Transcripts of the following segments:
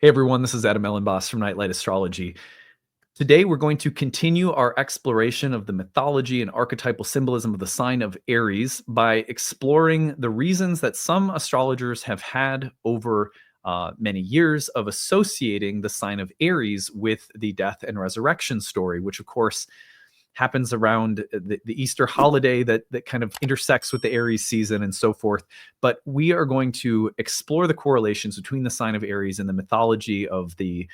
Hey everyone, this is Elenbaas from Nightlight Astrology. Today we're going to continue our exploration of the mythology and archetypal symbolism of the sign of Aries by exploring the reasons that some astrologers have had over many years of associating the sign of Aries with the death and resurrection story, which of course happens around the Easter holiday that kind of intersects with the Aries season and so forth. But we are going to explore the correlations between the sign of Aries and the mythology of the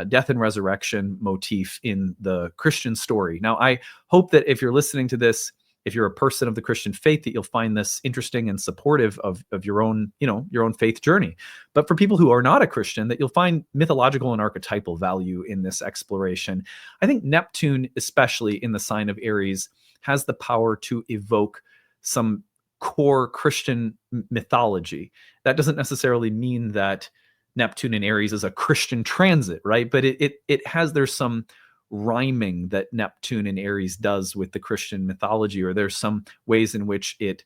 death and resurrection motif in the Christian story. Now, I hope that if you're listening to this, if you're a person of the Christian faith, that you'll find this interesting and supportive of your own, your own faith journey. But for people who are not a Christian, that you'll find mythological and archetypal value in this exploration. I think Neptune, especially in the sign of Aries, has the power to evoke some core Christian mythology. That doesn't necessarily mean that Neptune in Aries is a Christian transit, right? But there's some rhyming that Neptune in Aries does with the Christian mythology, or there's some ways in which it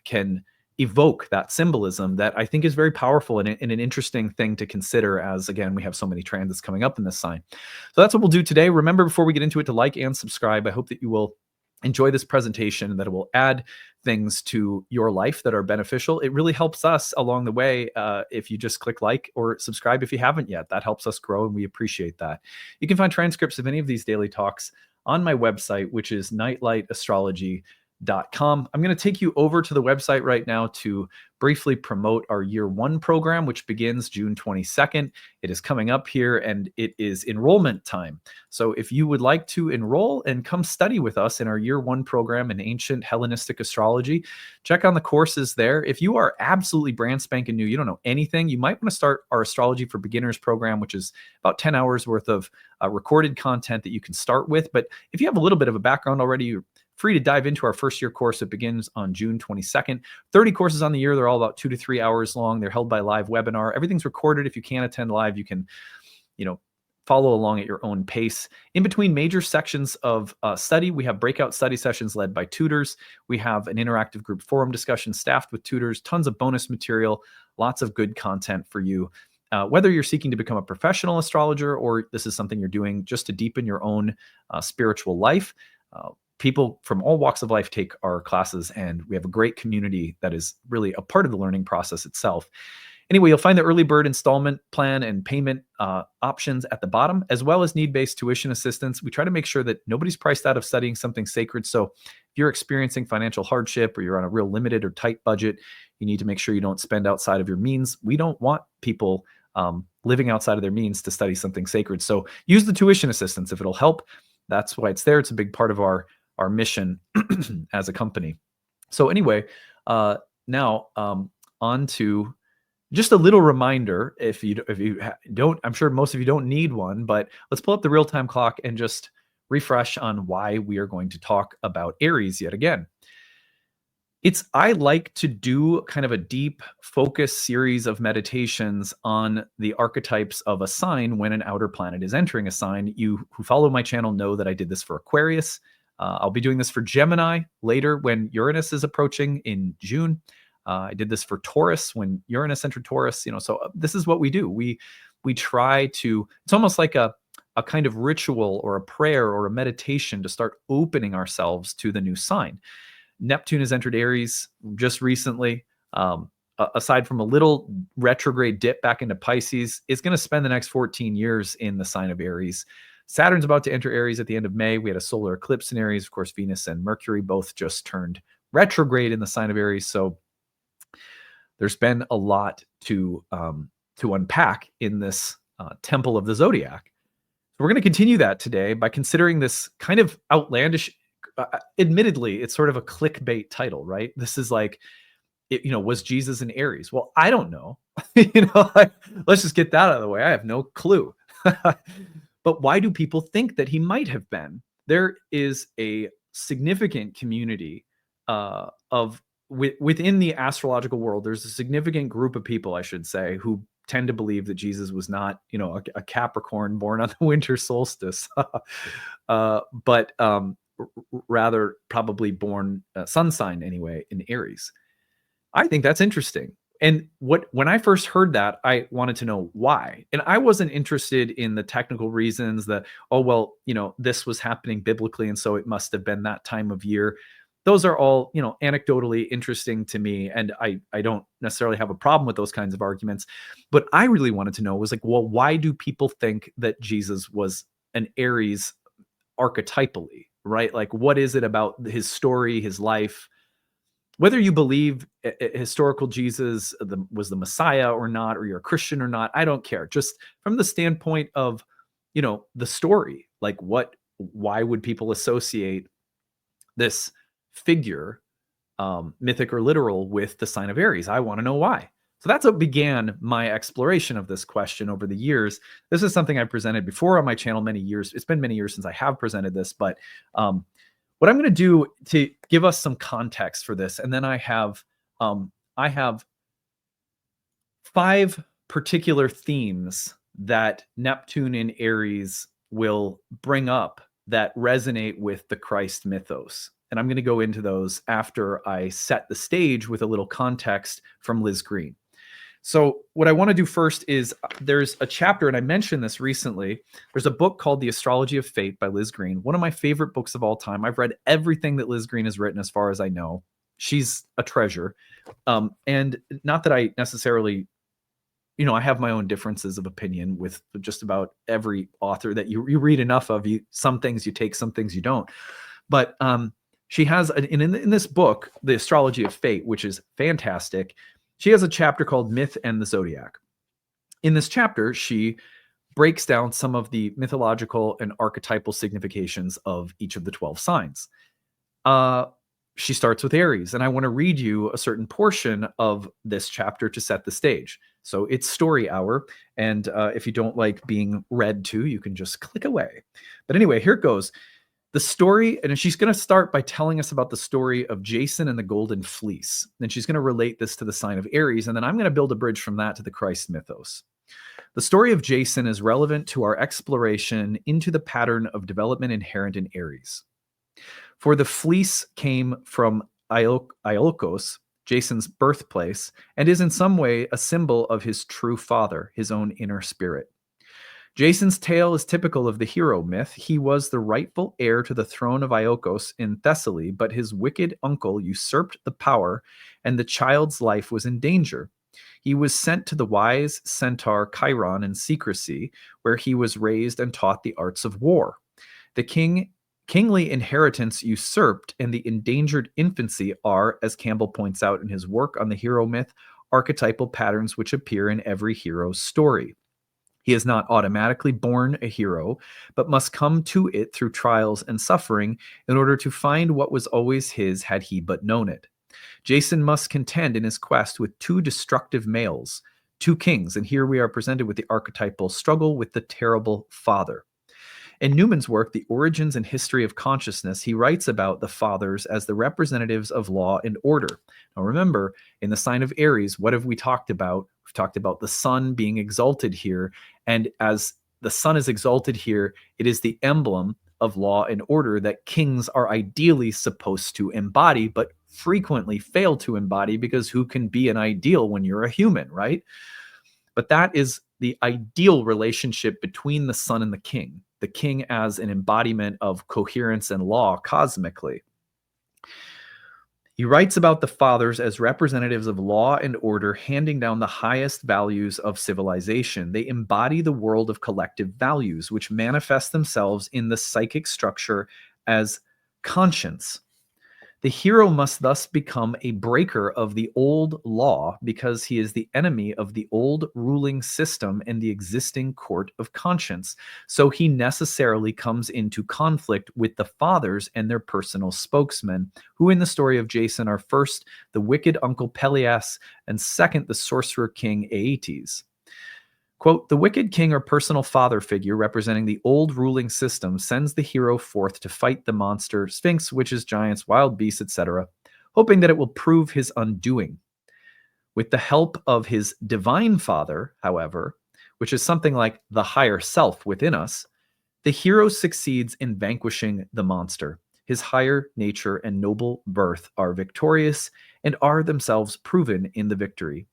can evoke that symbolism that I think is very powerful and an interesting thing to consider as, again, we have so many transits coming up in this sign. So that's what we'll do today. Remember, before we get into it, to like and subscribe. I hope that you will enjoy this presentation and that it will add things to your life that are beneficial. It really helps us along the way if you just click like or subscribe if you haven't yet. That helps us grow and we appreciate that. You can find transcripts of any of these daily talks on my website, which is nightlightastrology.com. I'm going to take you over to the website right now to briefly promote our year 1 program, which begins June 22nd. It is coming up here and it is enrollment time. So if you would like to enroll and come study with us in our year 1 program in ancient Hellenistic astrology, check on the courses there. If you are absolutely brand spanking new, you don't know anything, you might want to start our Astrology for Beginners program, which is about 10 hours worth of recorded content that you can start with. But if you have a little bit of a background already, you're free to dive into our first year course that begins on June 22nd. 30 courses on the year. They're all about 2 to 3 hours long. They're held by live webinar. Everything's recorded. If you can't attend live, you can, follow along at your own pace. In between major sections of study, we have breakout study sessions led by tutors. We have an interactive group forum discussion staffed with tutors, tons of bonus material, lots of good content for you. Whether you're seeking to become a professional astrologer or this is something you're doing just to deepen your own spiritual life, people from all walks of life take our classes, and we have a great community that is really a part of the learning process itself. Anyway, you'll find the early bird installment plan and payment options at the bottom, as well as need-based tuition assistance. We try to make sure that nobody's priced out of studying something sacred. So if you're experiencing financial hardship or you're on a real limited or tight budget, you need to make sure you don't spend outside of your means. We don't want people living outside of their means to study something sacred. So use the tuition assistance if it'll help. That's why it's there. It's a big part of our mission as a company. So anyway, now on to just a little reminder. If you don't, I'm sure most of you don't need one, but let's pull up the real-time clock and just refresh on why we are going to talk about Aries yet again. I like to do kind of a deep focus series of meditations on the archetypes of a sign when an outer planet is entering a sign. You who follow my channel know that I did this for Aquarius. I'll be doing this for Gemini later when Uranus is approaching in June. I did this for Taurus when Uranus entered Taurus. So this is what we do. We try to. It's almost like a kind of ritual or a prayer or a meditation to start opening ourselves to the new sign. Neptune has entered Aries just recently. Aside from a little retrograde dip back into Pisces, it's going to spend the next 14 years in the sign of Aries. Saturn's about to enter Aries at the end of May. We had a solar eclipse in Aries. Of course, Venus and Mercury both just turned retrograde in the sign of Aries. So there's been a lot to unpack in this temple of the zodiac. So we're going to continue that today by considering this kind of outlandish, admittedly, it's sort of a clickbait title, right? This is like, was Jesus in Aries? Well, I don't know. Let's just get that out of the way. I have no clue. But why do people think that he might have been? There is a significant community within the astrological world. There's a significant group of people, I should say, who tend to believe that Jesus was not, a Capricorn born on the winter solstice, but rather probably born sun sign anyway in Aries. I think that's interesting. And when I first heard that, I wanted to know why. And I wasn't interested in the technical reasons that, oh, well, this was happening biblically, and so it must have been that time of year. Those are all, anecdotally interesting to me. And I don't necessarily have a problem with those kinds of arguments. But I really wanted to know was like, well, why do people think that Jesus was an Aries archetypally, right? Like, what is it about his story, his life? Whether you believe historical Jesus was the Messiah or not, or you're a Christian or not, I don't care. Just from the standpoint of, the story, like why would people associate this figure, mythic or literal, with the sign of Aries? I want to know why. So that's what began my exploration of this question over the years. This is something I presented before on my channel many years. It's been many years since I have presented this, but what I'm going to do to give us some context for this, and then I have 5 particular themes that Neptune in Aries will bring up that resonate with the Christ mythos. And I'm going to go into those after I set the stage with a little context from Liz Green. So what I want to do first is there's a chapter, and I mentioned this recently. There's a book called The Astrology of Fate by Liz Green, one of my favorite books of all time. I've read everything that Liz Green has written as far as I know. She's a treasure. And not that I necessarily, I have my own differences of opinion with just about every author that you read enough of. Some things you take, some things you don't. But she has, in this book, The Astrology of Fate, which is fantastic, she has a chapter called Myth and the Zodiac. In this chapter, she breaks down some of the mythological and archetypal significations of each of the 12 signs. She starts with Aries, and I want to read you a certain portion of this chapter to set the stage. So it's story hour, and if you don't like being read to, you can just click away. But anyway, here it goes. The story, and she's going to start by telling us about the story of Jason and the Golden Fleece. Then she's going to relate this to the sign of Aries, and then I'm going to build a bridge from that to the Christ mythos. The story of Jason is relevant to our exploration into the pattern of development inherent in Aries. For the fleece came from Iolcos, Jason's birthplace, and is in some way a symbol of his true father, his own inner spirit. Jason's tale is typical of the hero myth. He was the rightful heir to the throne of Iolcos in Thessaly, but his wicked uncle usurped the power, and the child's life was in danger. He was sent to the wise centaur Chiron in secrecy, where he was raised and taught the arts of war. The kingly inheritance usurped and the endangered infancy are, as Campbell points out in his work on the hero myth, archetypal patterns which appear in every hero's story. He is not automatically born a hero, but must come to it through trials and suffering in order to find what was always his had he but known it. Jason must contend in his quest with 2 destructive males, 2 kings, and here we are presented with the archetypal struggle with the terrible father. In Newman's work, The Origins and History of Consciousness, he writes about the fathers as the representatives of law and order. Now remember, in the sign of Aries, what have we talked about? We've talked about the sun being exalted here, and as the sun is exalted here, it is the emblem of law and order that kings are ideally supposed to embody, but frequently fail to embody, because who can be an ideal when you're a human, right? But that is the ideal relationship between the sun and the king as an embodiment of coherence and law cosmically. He writes about the fathers as representatives of law and order, handing down the highest values of civilization. They embody the world of collective values, which manifest themselves in the psychic structure as conscience. The hero must thus become a breaker of the old law, because he is the enemy of the old ruling system and the existing court of conscience. So he necessarily comes into conflict with the fathers and their personal spokesmen, who in the story of Jason are first the wicked uncle Peleus and second the sorcerer king Aeetes. Quote, the wicked king or personal father figure representing the old ruling system sends the hero forth to fight the monster, sphinx, witches, giants, wild beasts, etc., hoping that it will prove his undoing. With the help of his divine father, however, which is something like the higher self within us, the hero succeeds in vanquishing the monster. His higher nature and noble birth are victorious and are themselves proven in the victory.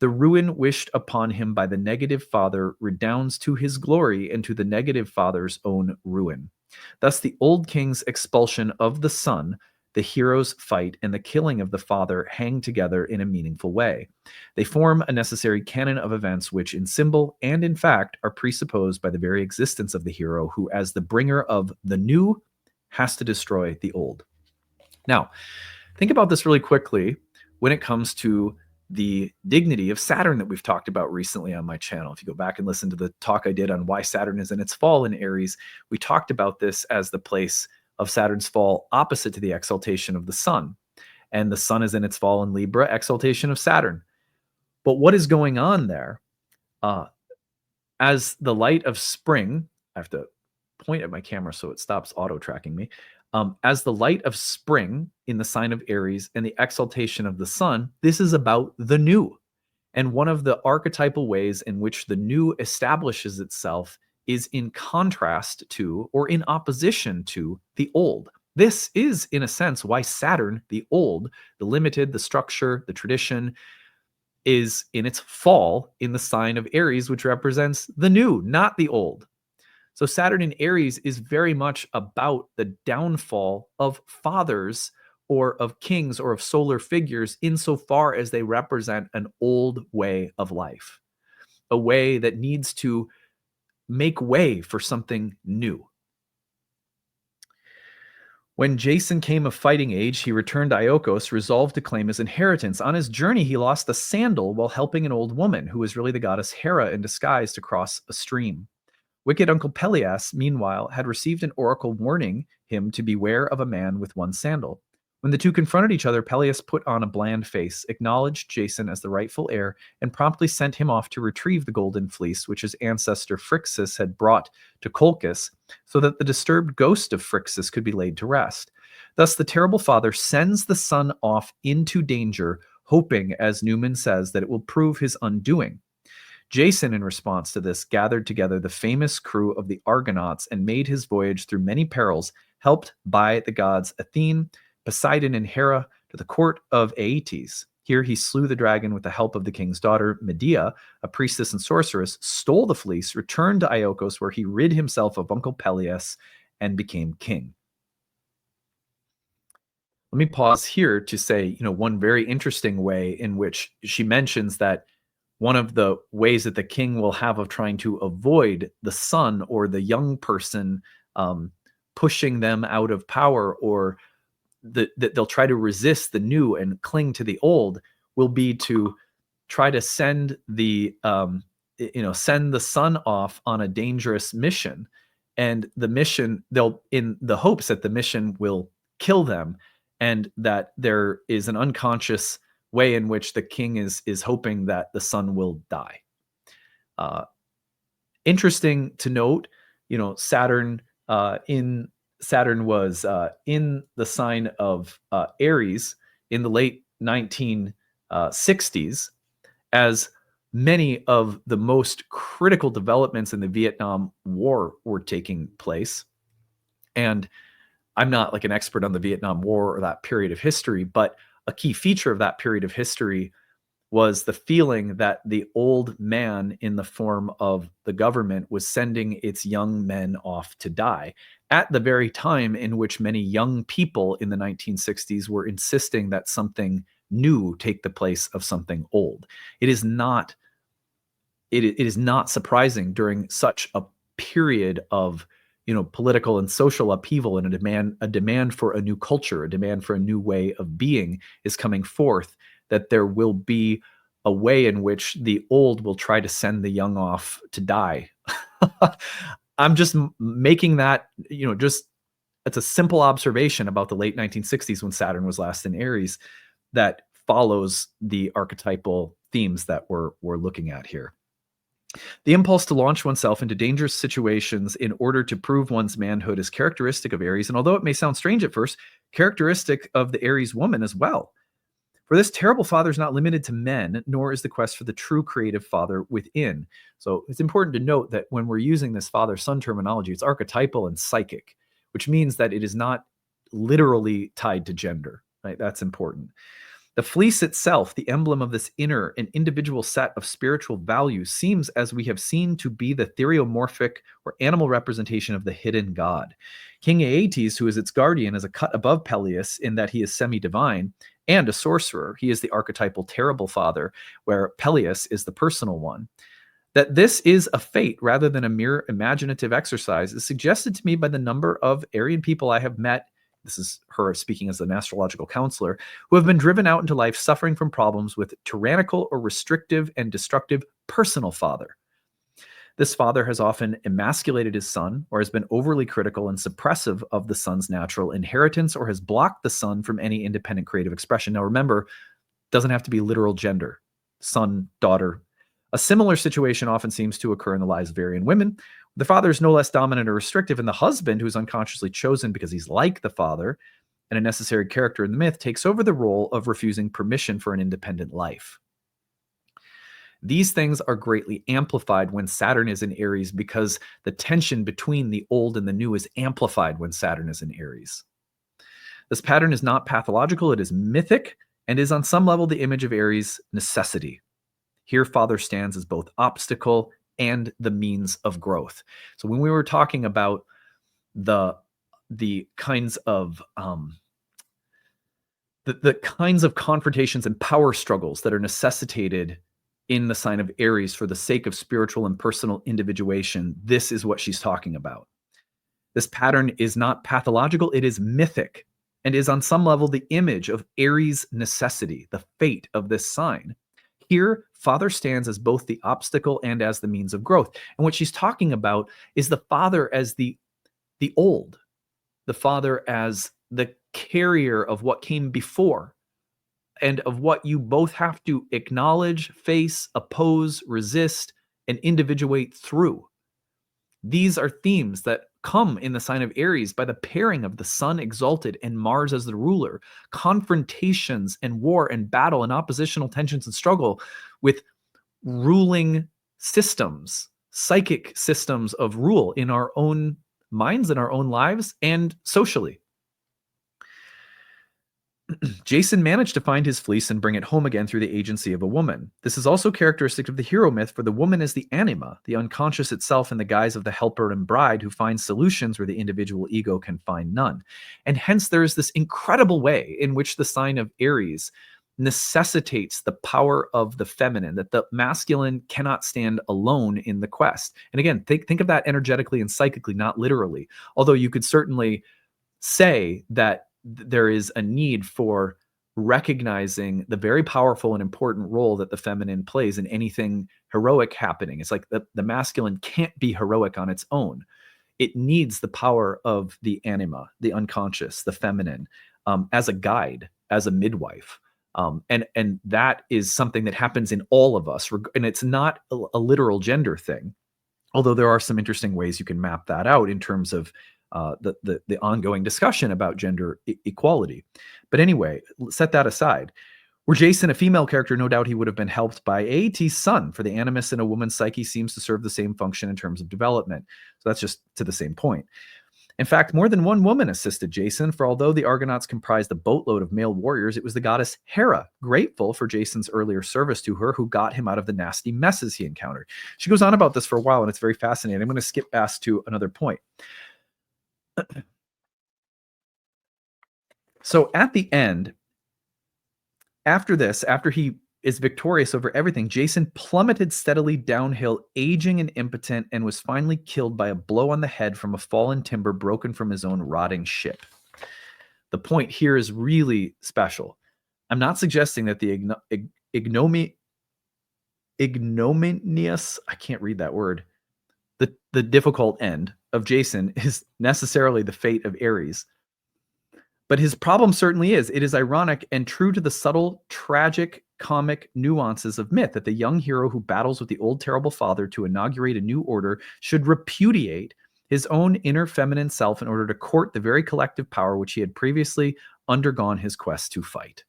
The ruin wished upon him by the negative father redounds to his glory and to the negative father's own ruin. Thus, the old king's expulsion of the son, the hero's fight, and the killing of the father hang together in a meaningful way. They form a necessary canon of events which, in symbol and in fact, are presupposed by the very existence of the hero, who, as the bringer of the new, has to destroy the old. Now, think about this really quickly when it comes to the dignity of Saturn that we've talked about recently on my channel. If you go back and listen to the talk I did on why Saturn is in its fall in Aries, we talked about this as the place of Saturn's fall opposite to the exaltation of the sun. And the sun is in its fall in Libra, exaltation of Saturn. But what is going on there? As the light of spring, I have to point at my camera so it stops auto-tracking me. As the light of spring in the sign of Aries and the exaltation of the sun, this is about the new. And one of the archetypal ways in which the new establishes itself is in contrast to or in opposition to the old. This is, in a sense, why Saturn, the old, the limited, the structure, the tradition, is in its fall in the sign of Aries, which represents the new, not the old. So Saturn in Aries is very much about the downfall of fathers or of kings or of solar figures insofar as they represent an old way of life, a way that needs to make way for something new. When Jason came of fighting age, he returned to Iolcos, resolved to claim his inheritance. On his journey, he lost the sandal while helping an old woman, who was really the goddess Hera in disguise, to cross a stream. Wicked Uncle Pelias, meanwhile, had received an oracle warning him to beware of a man with one sandal. When the two confronted each other, Pelias put on a bland face, acknowledged Jason as the rightful heir, and promptly sent him off to retrieve the golden fleece which his ancestor Phrixus had brought to Colchis, so that the disturbed ghost of Phrixus could be laid to rest. Thus the terrible father sends the son off into danger, hoping, as Newman says, that it will prove his undoing. Jason, in response to this, gathered together the famous crew of the Argonauts and made his voyage through many perils, helped by the gods Athene, Poseidon, and Hera, to the court of Aeetes. Here he slew the dragon with the help of the king's daughter, Medea, a priestess and sorceress, stole the fleece, returned to Iolcos, where he rid himself of Uncle Pelias and became king. Let me pause here to say, one very interesting way in which she mentions that one of the ways that the king will have of trying to avoid the son or the young person pushing them out of power, or that they'll try to resist the new and cling to the old, will be to try to send the send the son off on a dangerous mission. And the mission, they'll, in the hopes that the mission will kill them, and that there is an unconscious way in which the king is hoping that the son will die. Interesting to note, Saturn was in the sign of Aries in the late 1960s, as many of the most critical developments in the Vietnam War were taking place. And I'm not like an expert on the Vietnam War or that period of history, but a key feature of that period of history was the feeling that the old man in the form of the government was sending its young men off to die at the very time in which many young people in the 1960s were insisting that something new take the place of something old. It is not surprising during such a period of political and social upheaval, and a demand for a new culture, a demand for a new way of being is coming forth, that there will be a way in which the old will try to send the young off to die. I'm just making that, it's a simple observation about the late 1960s when Saturn was last in Aries that follows the archetypal themes that we're looking at here. The impulse to launch oneself into dangerous situations in order to prove one's manhood is characteristic of Aries, and although it may sound strange at first, characteristic of the Aries woman as well. For this terrible father is not limited to men, nor is the quest for the true creative father within. So it's important to note that when we're using this father-son terminology, it's archetypal and psychic, which means that it is not literally tied to gender, right? That's important. The fleece itself, the emblem of this inner and individual set of spiritual values, seems, as we have seen, to be the theriomorphic or animal representation of the hidden god. King Aeetes, who is its guardian, is a cut above Peleus in that he is semi-divine and a sorcerer. He is the archetypal terrible father, where Peleus is the personal one. That this is a fate rather than a mere imaginative exercise is suggested to me by the number of Aryan people I have met. This is her speaking as an astrological counselor, who have been driven out into life suffering from problems with tyrannical or restrictive and destructive personal father. This father has often emasculated his son, or has been overly critical and suppressive of the son's natural inheritance, or has blocked the son from any independent creative expression. Now remember, it doesn't have to be literal gender, son, daughter. A similar situation often seems to occur in the lives of Aryan women. The father is no less dominant or restrictive, and the husband, who is unconsciously chosen because he's like the father and a necessary character in the myth, takes over the role of refusing permission for an independent life. These things are greatly amplified when Saturn is in Aries, because the tension between the old and the new is amplified when Saturn is in Aries. This pattern is not pathological, it is mythic, and is on some level the image of Aries' necessity. Here, father stands as both obstacle and the means of growth. So when we were talking about the kinds of the kinds of confrontations and power struggles that are necessitated in the sign of Aries for the sake of spiritual and personal individuation, this is what she's talking about. This pattern is not pathological, it is mythic, and is on some level the image of Aries' necessity, the fate of this sign. Here, father stands as both the obstacle and as the means of growth. And what she's talking about is the father as the old, the father as the carrier of what came before, and of what you both have to acknowledge, face, oppose, resist, and individuate through. These are themes that come in the sign of Aries by the pairing of the sun exalted and Mars as the ruler, confrontations and war and battle and oppositional tensions and struggle with ruling systems, psychic systems of rule in our own minds, in our own lives, and socially. Jason managed to find his fleece and bring it home again through the agency of a woman. This is also characteristic of the hero myth, for the woman is the anima, the unconscious itself in the guise of the helper and bride who finds solutions where the individual ego can find none. And hence there is this incredible way in which the sign of Aries necessitates the power of the feminine, that the masculine cannot stand alone in the quest. And again, think of that energetically and psychically, not literally. Although you could certainly say that there is a need for recognizing the very powerful and important role that the feminine plays in anything heroic happening. It's like the masculine can't be heroic on its own. It needs the power of the anima, the unconscious, the feminine, as a guide, as a midwife. And that is something that happens in all of us. And it's not a literal gender thing, although there are some interesting ways you can map that out in terms of the ongoing discussion about gender equality. But anyway, set that aside. Were Jason a female character, no doubt he would have been helped by Aeetes' son, for the animus in a woman's psyche seems to serve the same function in terms of development. So that's just to the same point. In fact, more than one woman assisted Jason, for although the Argonauts comprised a boatload of male warriors, it was the goddess Hera, grateful for Jason's earlier service to her, who got him out of the nasty messes he encountered. She goes on about this for a while, and it's very fascinating. I'm going to skip past to another point. So at the end, after this, after he is victorious over everything, Jason plummeted steadily downhill, aging and impotent, and was finally killed by a blow on the head from a fallen timber broken from his own rotting ship. The point here is really special. I'm not suggesting that the ignominious, I can't read that word, the difficult end of Jason is necessarily the fate of Aries. But his problem certainly is. It is ironic and true to the subtle, tragic, comic nuances of myth that the young hero who battles with the old terrible father to inaugurate a new order should repudiate his own inner feminine self in order to court the very collective power which he had previously undergone his quest to fight.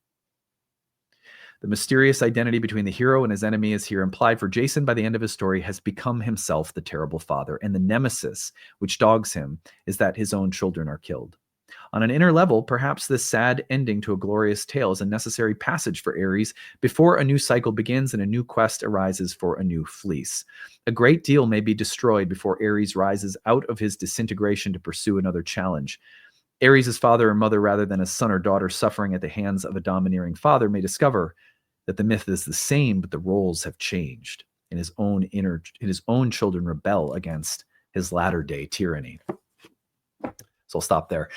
The mysterious identity between the hero and his enemy is here implied, for Jason, by the end of his story, has become himself the terrible father, and the nemesis which dogs him is that his own children are killed. On an inner level, perhaps this sad ending to a glorious tale is a necessary passage for Aries before a new cycle begins and a new quest arises for a new fleece. A great deal may be destroyed before Aries rises out of his disintegration to pursue another challenge. Aries' father or mother, rather than a son or daughter suffering at the hands of a domineering father, may discover that the myth is the same, but the roles have changed, and his own children rebel against his latter-day tyranny. So I'll stop there.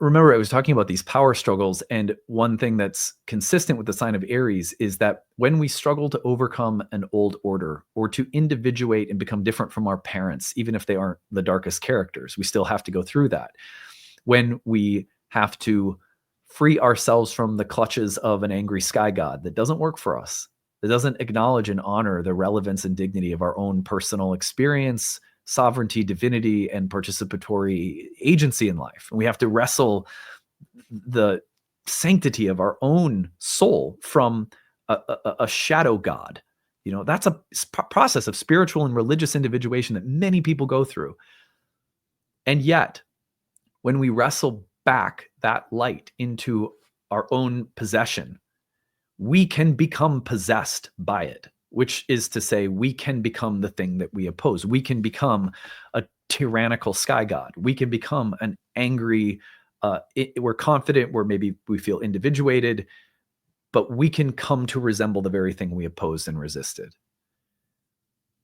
Remember, I was talking about these power struggles, and one thing that's consistent with the sign of Aries is that when we struggle to overcome an old order or to individuate and become different from our parents, even if they aren't the darkest characters, we still have to go through that. When we have to free ourselves from the clutches of an angry sky god that doesn't work for us, that doesn't acknowledge and honor the relevance and dignity of our own personal experience, sovereignty, divinity, and participatory agency in life. And we have to wrestle the sanctity of our own soul from a shadow god. You know, that's a process of spiritual and religious individuation that many people go through. And yet, when we wrestle back that light into our own possession, we can become possessed by it, which is to say we can become the thing that we oppose. We can become a tyrannical sky god. We can become an angry, we're confident, maybe we feel individuated, but we can come to resemble the very thing we opposed and resisted.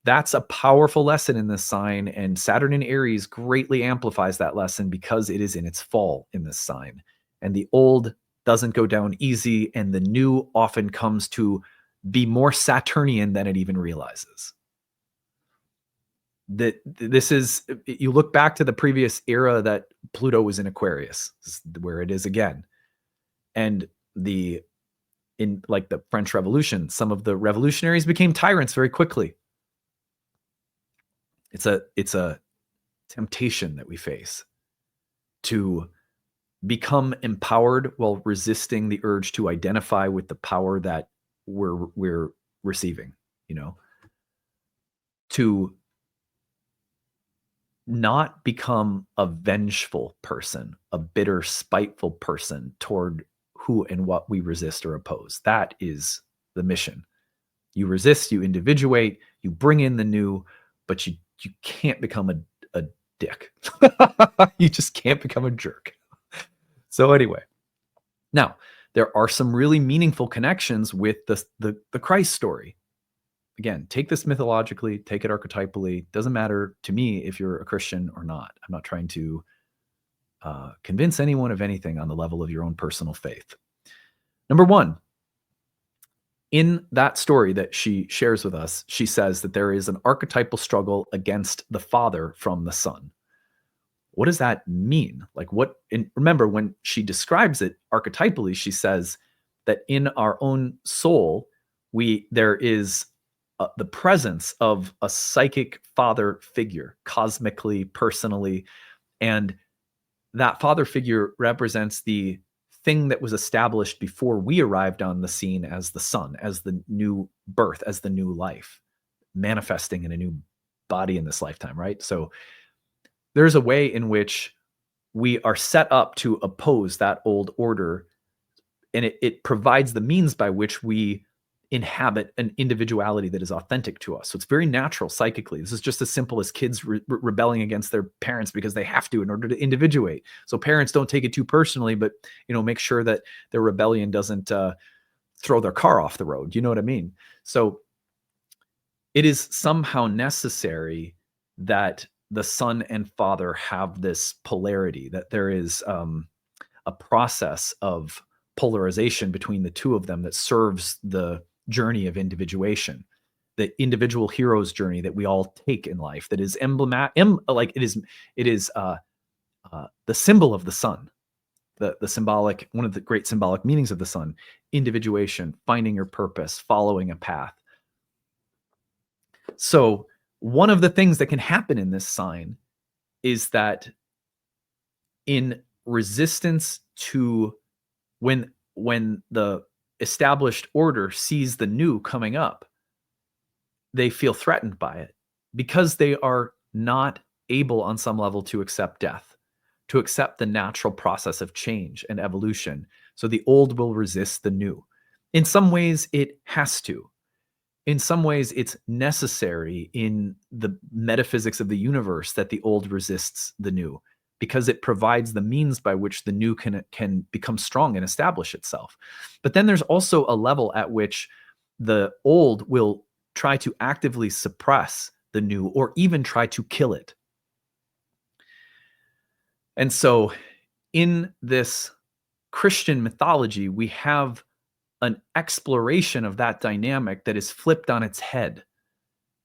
That's a powerful lesson in this sign, and Saturn in Aries greatly amplifies that lesson because it is in its fall in this sign. And the old doesn't go down easy, and the new often comes to be more Saturnian than it even realizes. That this is, you look back to the previous era that Pluto was in Aquarius, where it is again. And in like the French Revolution, some of the revolutionaries became tyrants very quickly. It's a temptation that we face to become empowered while resisting the urge to identify with the power that we're receiving, you know, to not become a vengeful person, a bitter, spiteful person toward who and what we resist or oppose. That is the mission. You resist, you individuate, you bring in the new, but you can't become a dick. You just can't become a jerk. So anyway, now there are some really meaningful connections with the Christ story. Again, take this mythologically, take it archetypally. Doesn't matter to me if you're a Christian or not. I'm not trying to convince anyone of anything on the level of your own personal faith. Number one, in that story that she shares with us, she says that there is an archetypal struggle against the father from the son. What does that mean? Like what, and remember when she describes it archetypally, she says that in our own soul, there is the presence of a psychic father figure, cosmically, personally, and that father figure represents the thing that was established before we arrived on the scene as the son, as the new birth, as the new life, manifesting in a new body in this lifetime, right? So there's a way in which we are set up to oppose that old order, and it provides the means by which we inhabit an individuality that is authentic to us. So it's very natural psychically. This is just as simple as kids rebelling against their parents because they have to in order to individuate. So parents don't take it too personally, but make sure that their rebellion doesn't throw their car off the road. You know what I mean? So it is somehow necessary that the son and father have this polarity, that there is a process of polarization between the two of them that serves the journey of individuation, the individual hero's journey that we all take in life, that is it is the symbol of the sun, the symbolic, one of the great symbolic meanings of the sun, individuation, finding your purpose, following a path. So one of the things that can happen in this sign is that in resistance to when the established order sees the new coming up, they feel threatened by it because they are not able on some level to accept death. to accept the natural process of change and evolution. So the old will resist the new. In some ways, it has to. In some ways, it's necessary in the metaphysics of the universe that the old resists the new, because it provides the means by which the new can become strong and establish itself. But then there's also a level at which the old will try to actively suppress the new or even try to kill it. And so in this Christian mythology, we have an exploration of that dynamic that is flipped on its head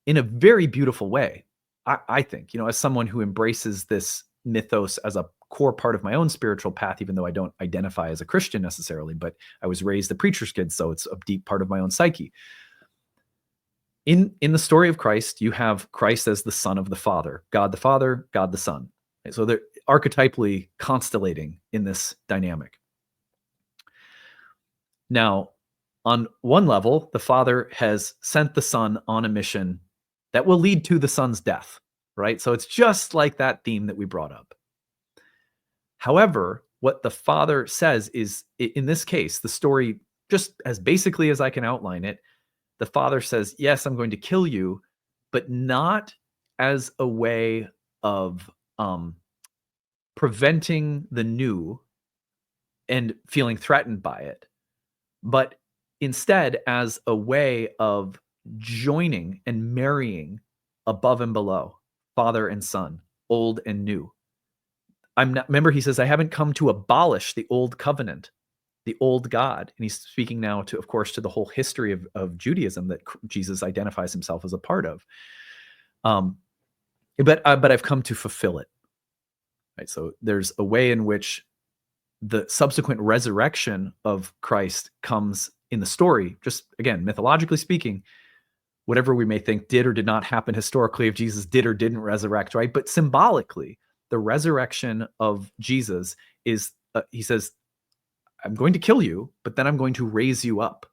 in a very beautiful way. I think, as someone who embraces this mythos as a core part of my own spiritual path, even though I don't identify as a Christian necessarily, but I was raised a preacher's kid, so it's a deep part of my own psyche. In the story of Christ, you have Christ as the Son of the Father, God the Son. So they're archetypally constellating in this dynamic. Now, on one level, the Father has sent the Son on a mission that will lead to the Son's death, right? So it's just like that theme that we brought up. However, what the Father says is, in this case, the story, just as basically as I can outline it, the Father says, yes, I'm going to kill you, but not as a way of preventing the new and feeling threatened by it, but instead as a way of joining and marrying above and below, Father and Son, old and new. Remember, he says, I haven't come to abolish the old covenant, the old God. And he's speaking now to, of course, to the whole history of Judaism that Jesus identifies himself as a part of. But I've come to fulfill it. Right? So there's a way in which the subsequent resurrection of Christ comes in the story, just again, mythologically speaking, whatever we may think did or did not happen historically, if Jesus did or didn't resurrect, right? But symbolically, the resurrection of Jesus is, he says, I'm going to kill you, but then I'm going to raise you up.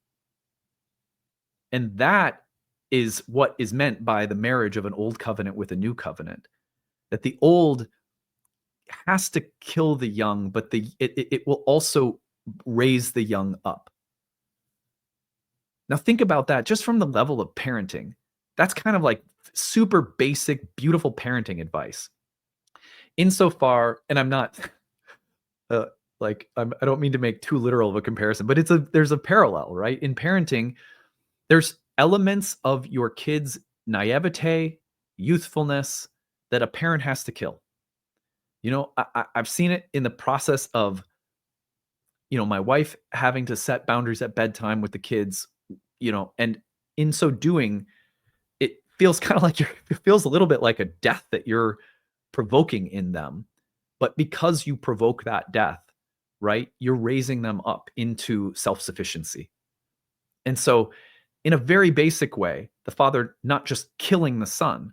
And that is what is meant by the marriage of an old covenant with a new covenant, that the old has to kill the young, but it will also raise the young up. Now think about that just from the level of parenting. That's kind of like super basic, beautiful parenting advice. Insofar, and I'm not I don't mean to make too literal of a comparison, but there's a parallel, right? In parenting, there's elements of your kid's naivete, youthfulness that a parent has to kill. I've seen it in the process of, my wife having to set boundaries at bedtime with the kids, and in so doing, it feels kind of like it feels a little bit like a death that you're provoking in them. But because you provoke that death, right, you're raising them up into self-sufficiency. And so in a very basic way, the Father not just killing the Son,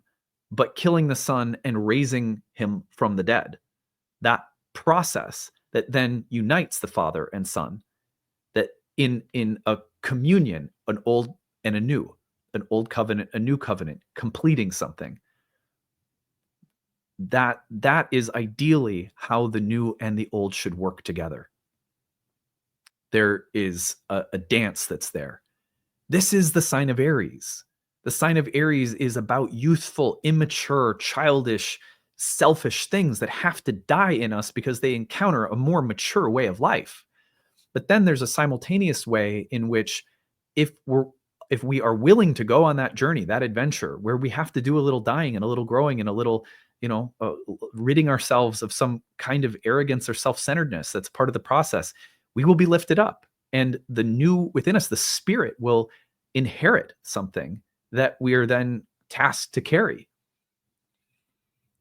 but killing the Son and raising him from the dead. That process that then unites the Father and Son, that in a communion, an old and a new, an old covenant, a new covenant, completing something. That is ideally how the new and the old should work together. There is a dance that's there. This is the sign of Aries. The sign of Aries is about youthful, immature, childish, selfish things that have to die in us because they encounter a more mature way of life. But then there's a simultaneous way in which if we are willing to go on that journey, that adventure, where we have to do a little dying and a little growing and a little, ridding ourselves of some kind of arrogance or self-centeredness that's part of the process, we will be lifted up. And the new within us, the spirit, will inherit something that we are then tasked to carry.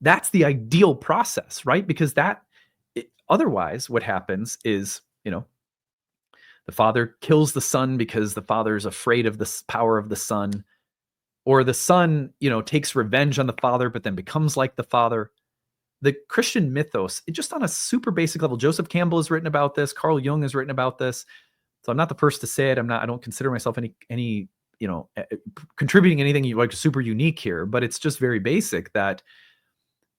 That's the ideal process, right? Because otherwise what happens is, the Father kills the Son because the Father is afraid of the power of the Son, or the Son, takes revenge on the Father, but then becomes like the Father. The Christian mythos, just on a super basic level, Joseph Campbell has written about this, Carl Jung has written about this. So I'm not the first to say it. I don't consider myself any contributing anything like super unique here, but it's just very basic that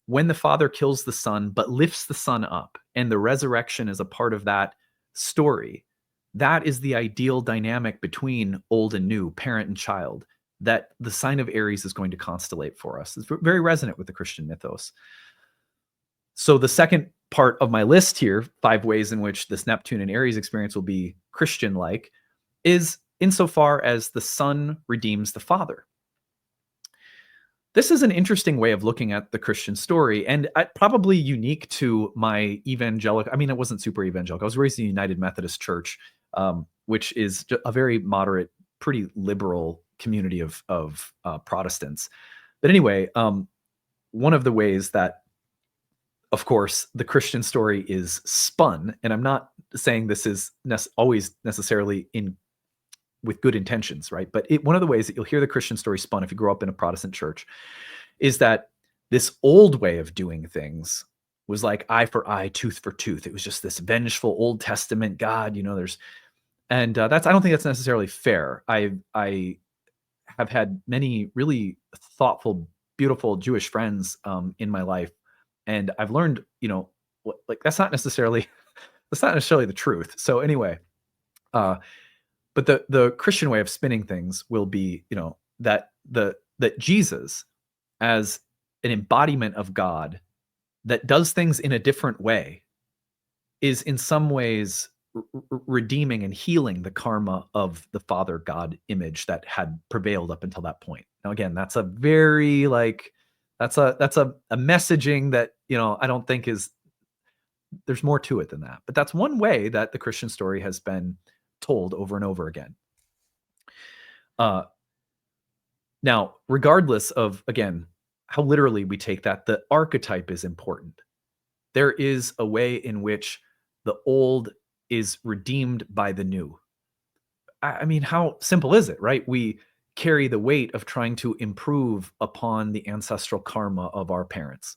when the Father kills the Son, but lifts the Son up, and the resurrection is a part of that story, that is the ideal dynamic between old and new, parent and child, that the sign of Aries is going to constellate for us. It's very resonant with the Christian mythos. So the second part of my list here, 5 ways in which this Neptune and Aries experience will be Christian-like, is insofar as the Son redeems the Father. This is an interesting way of looking at the Christian story, and probably unique to my evangelical. I mean, it wasn't super evangelical. I was raised in the United Methodist Church, which is a very moderate, pretty liberal community of Protestants. But anyway, one of the ways that, of course, the Christian story is spun, and I'm not saying this is always necessarily with good intentions, right? But one of the ways that you'll hear the Christian story spun if you grow up in a Protestant church is that this old way of doing things was like eye for eye, tooth for tooth. It was just this vengeful Old Testament God, I don't think that's necessarily fair. I have had many really thoughtful, beautiful Jewish friends in my life, and I've learned, that's not necessarily the truth. So anyway, but the Christian way of spinning things will be, that Jesus, as an embodiment of God that does things in a different way, is in some ways redeeming and healing the karma of the Father God image that had prevailed up until that point. Now, again, that's a very that's a messaging that, I don't think there's more to it than that. But that's one way that the Christian story has been told over and over again. Now, regardless of, again, how literally we take that, the archetype is important. There is a way in which the old is redeemed by the new. I mean, how simple is it, right? We carry the weight of trying to improve upon the ancestral karma of our parents,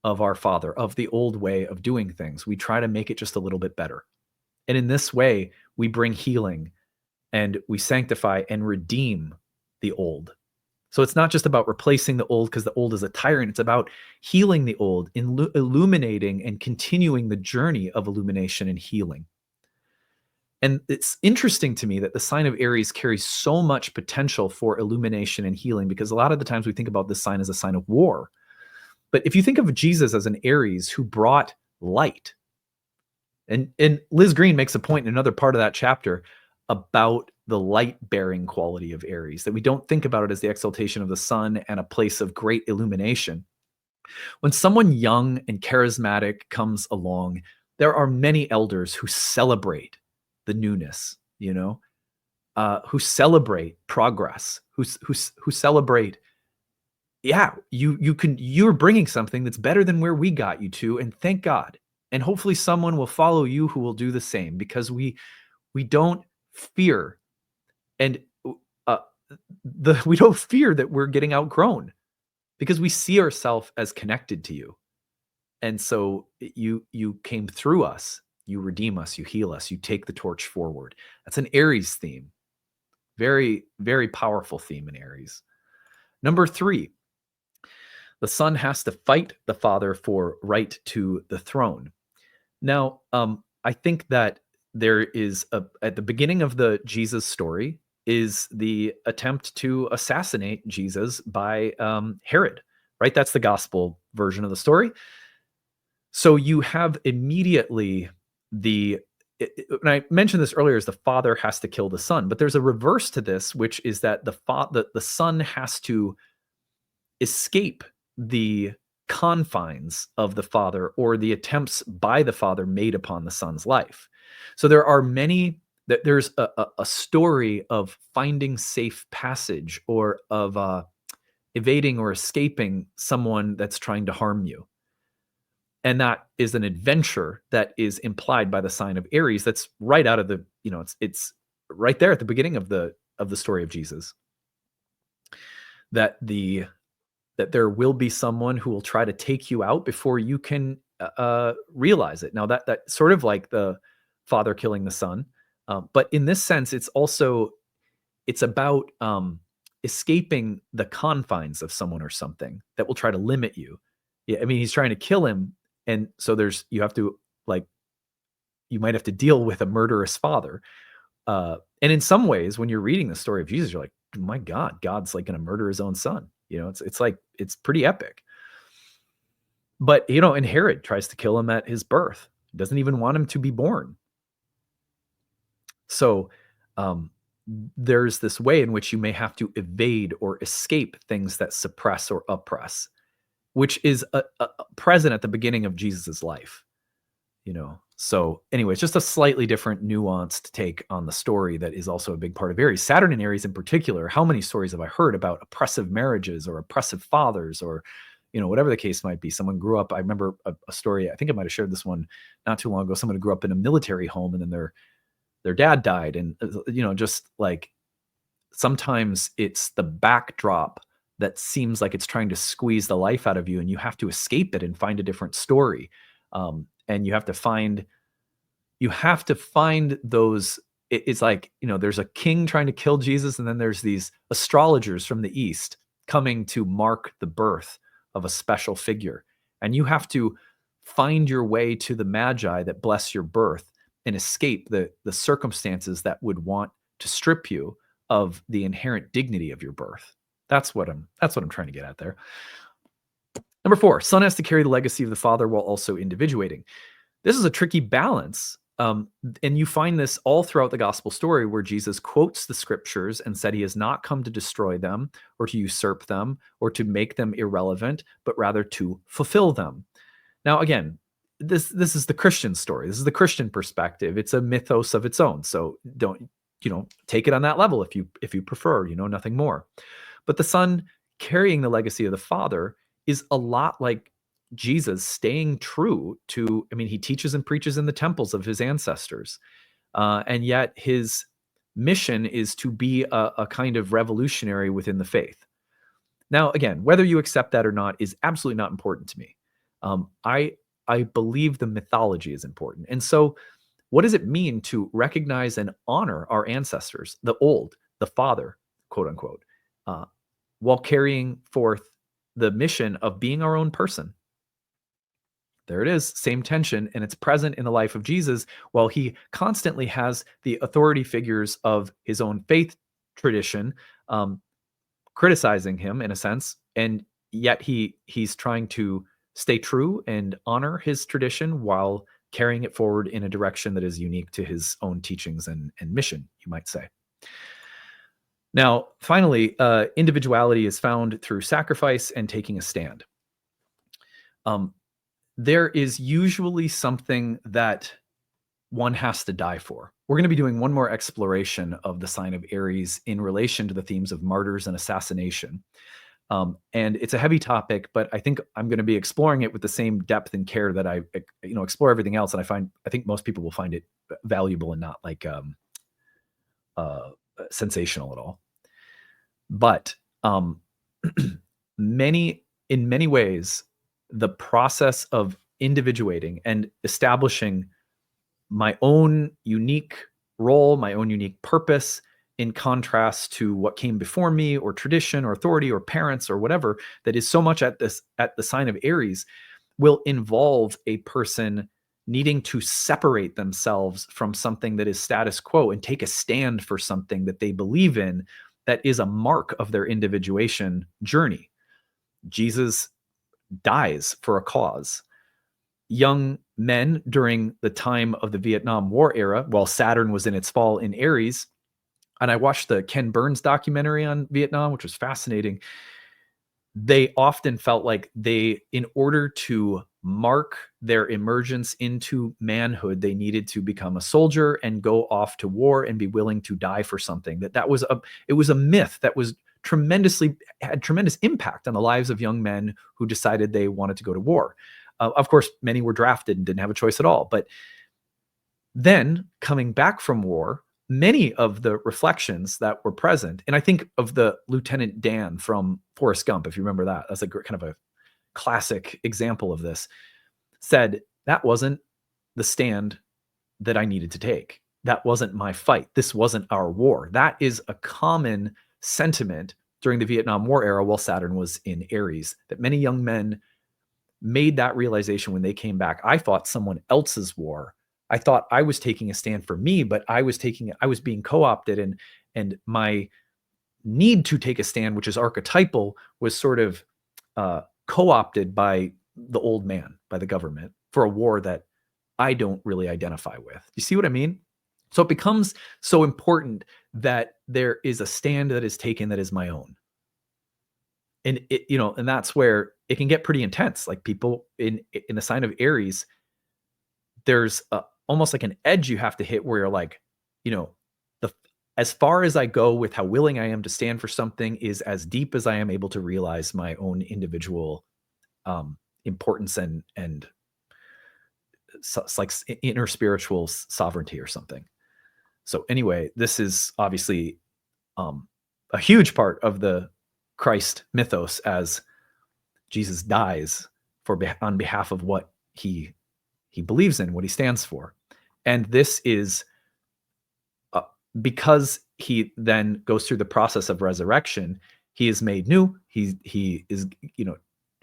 of our father, of the old way of doing things. We try to make it just a little bit better. And in this way, we bring healing and we sanctify and redeem the old. So it's not just about replacing the old because the old is a tyrant. It's about healing the old, illuminating and continuing the journey of illumination and healing. And it's interesting to me that the sign of Aries carries so much potential for illumination and healing, because a lot of the times we think about this sign as a sign of war. But if you think of Jesus as an Aries who brought light, and Liz Green makes a point in another part of that chapter about the light-bearing quality of Aries, that we don't think about it as the exaltation of the sun and a place of great illumination. When someone young and charismatic comes along, there are many elders who celebrate the newness, who celebrate progress, who celebrate, you're bringing something that's better than where we got you to, and thank God. And hopefully someone will follow you who will do the same, because we don't fear, and we don't fear that we're getting outgrown, because we see ourselves as connected to you. And so you came through us, you redeem us, you heal us, you take the torch forward. That's an Aries theme. Very, very powerful theme in Aries. Number 3, the son has to fight the father for right to the throne. Now, I think that there is at the beginning of the Jesus story is the attempt to assassinate Jesus by Herod, right? That's the gospel version of the story. So you have immediately and I mentioned this earlier, is the father has to kill the son, but there's a reverse to this, which is that the son has to escape the confines of the father, or the attempts by the father made upon the son's life. So there are there's a story of finding safe passage, or of evading or escaping someone that's trying to harm you. And that is an adventure that is implied by the sign of Aries. That's right out of the, it's right there at the beginning of the story of Jesus. That there will be someone who will try to take you out before you can realize it. Now that sort of like the father killing the son, but in this sense, it's about escaping the confines of someone or something that will try to limit you. Yeah, I mean, he's trying to kill him, and so you have to, like, you might have to deal with a murderous father. And in some ways, when you're reading the story of Jesus, you're like, my God, God's like going to murder his own son. It's like it's pretty epic. But and Herod tries to kill him at his birth. Doesn't even want him to be born. So um, there's this way in which you may have to evade or escape things that suppress or oppress, which is present at the beginning of Jesus's life. So anyway, it's just a slightly different nuanced take on the story that is also a big part of Aries. Saturn and Aries in particular, how many stories have I heard about oppressive marriages or oppressive fathers, or whatever the case might be? Someone grew up, I remember a story, I think I might have shared this one not too long ago. Someone who grew up in a military home, and then their dad died, and just like, sometimes it's the backdrop that seems like it's trying to squeeze the life out of you, and you have to escape it and find a different story. And you have to find those. It's like, there's a king trying to kill Jesus, and then there's these astrologers from the East coming to mark the birth of a special figure. And you have to find your way to the magi that bless your birth and escape the circumstances that would want to strip you of the inherent dignity of your birth. That's what I'm trying to get at there. Number 4, son has to carry the legacy of the father while also individuating. This is a tricky balance. And you find this all throughout the gospel story, where Jesus quotes the scriptures and said he has not come to destroy them or to usurp them or to make them irrelevant, but rather to fulfill them. Now, again, this is the Christian story. This is the Christian perspective. It's a mythos of its own. So don't, take it on that level if you prefer, nothing more. But the son carrying the legacy of the father is a lot like Jesus staying true to, he teaches and preaches in the temples of his ancestors. And yet his mission is to be a kind of revolutionary within the faith. Now, again, whether you accept that or not is absolutely not important to me. I believe the mythology is important. And so what does it mean to recognize and honor our ancestors, the old, the father, quote unquote, while carrying forth the mission of being our own person? There it is, same tension, and it's present in the life of Jesus, while he constantly has the authority figures of his own faith tradition criticizing him in a sense, and yet he's trying to stay true and honor his tradition while carrying it forward in a direction that is unique to his own teachings and mission, you might say. Now, finally, individuality is found through sacrifice and taking a stand. There is usually something that one has to die for. We're going to be doing one more exploration of the sign of Aries in relation to the themes of martyrs and assassination. And it's a heavy topic, but I think I'm going to be exploring it with the same depth and care that I explore everything else. And I think most people will find it valuable and not like sensational at all. But in many ways, the process of individuating and establishing my own unique role, my own unique purpose, in contrast to what came before me, or tradition, or authority, or parents, or whatever, that is so much at the sign of Aries, will involve a person needing to separate themselves from something that is status quo and take a stand for something that they believe in, that is a mark of their individuation journey. Jesus dies for a cause. Young men during the time of the Vietnam War era, while Saturn was in its fall in Aries, and I watched the Ken Burns documentary on Vietnam, which was fascinating. They often felt like in order to mark their emergence into manhood, they needed to become a soldier and go off to war and be willing to die for something. It was a myth that was had tremendous impact on the lives of young men who decided they wanted to go to war. Of course, many were drafted and didn't have a choice at all. But then coming back from war, many of the reflections that were present, and I think of the Lieutenant Dan from Forrest Gump, if you remember that, that's a kind of a classic example of this, said, that wasn't the stand that I needed to take. That wasn't my fight. This wasn't our war. That is a common sentiment during the Vietnam War era while Saturn was in Aries, that many young men made that realization when they came back. I fought someone else's war. I thought I was taking a stand for me, but I was being co-opted, and my need to take a stand, which is archetypal, was sort of co-opted by the old man, by the government, for a war that I don't really identify with. You see what I mean? So it becomes so important that there is a stand that is taken that is my own. And it, and that's where it can get pretty intense. Like people in the sign of Aries, there's almost like an edge you have to hit where you're like, the as far as I go with how willing I am to stand for something is as deep as I am able to realize my own individual importance and it's like inner spiritual sovereignty or something. So anyway, this is obviously a huge part of the Christ mythos, as Jesus dies on behalf of what he believes in, what he stands for. And this is because he then goes through the process of resurrection, he is made new. He is,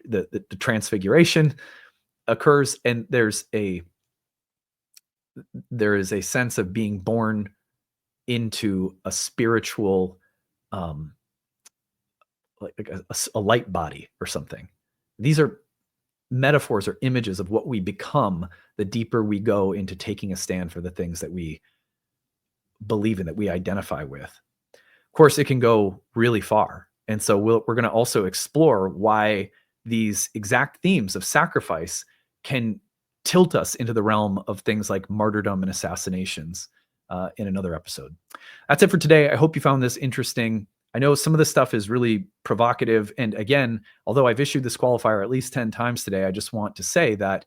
the transfiguration occurs, and there is a sense of being born into a spiritual, like a light body or something. These are metaphors or images of what we become the deeper we go into taking a stand for the things that we believe in, that we identify with. Of course, it can go really far. And so we're going to also explore why these exact themes of sacrifice can tilt us into the realm of things like martyrdom and assassinations in another episode. That's it for today. I hope you found this interesting. I know some of this stuff is really provocative. And again, although I've issued this qualifier at least 10 times today, I just want to say that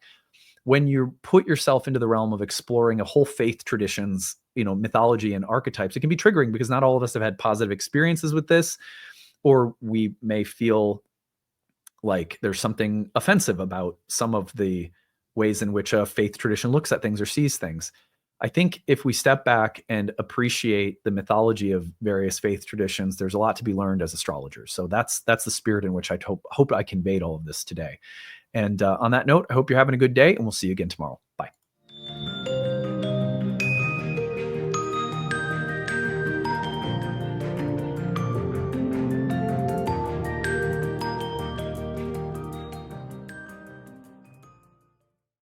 when you put yourself into the realm of exploring a whole faith traditions, mythology and archetypes, it can be triggering because not all of us have had positive experiences with this, or we may feel like there's something offensive about some of the ways in which a faith tradition looks at things or sees things. I think if we step back and appreciate the mythology of various faith traditions, there's a lot to be learned as astrologers. So that's the spirit in which I hope I conveyed all of this today. And on that note, I hope you're having a good day, and we'll see you again tomorrow.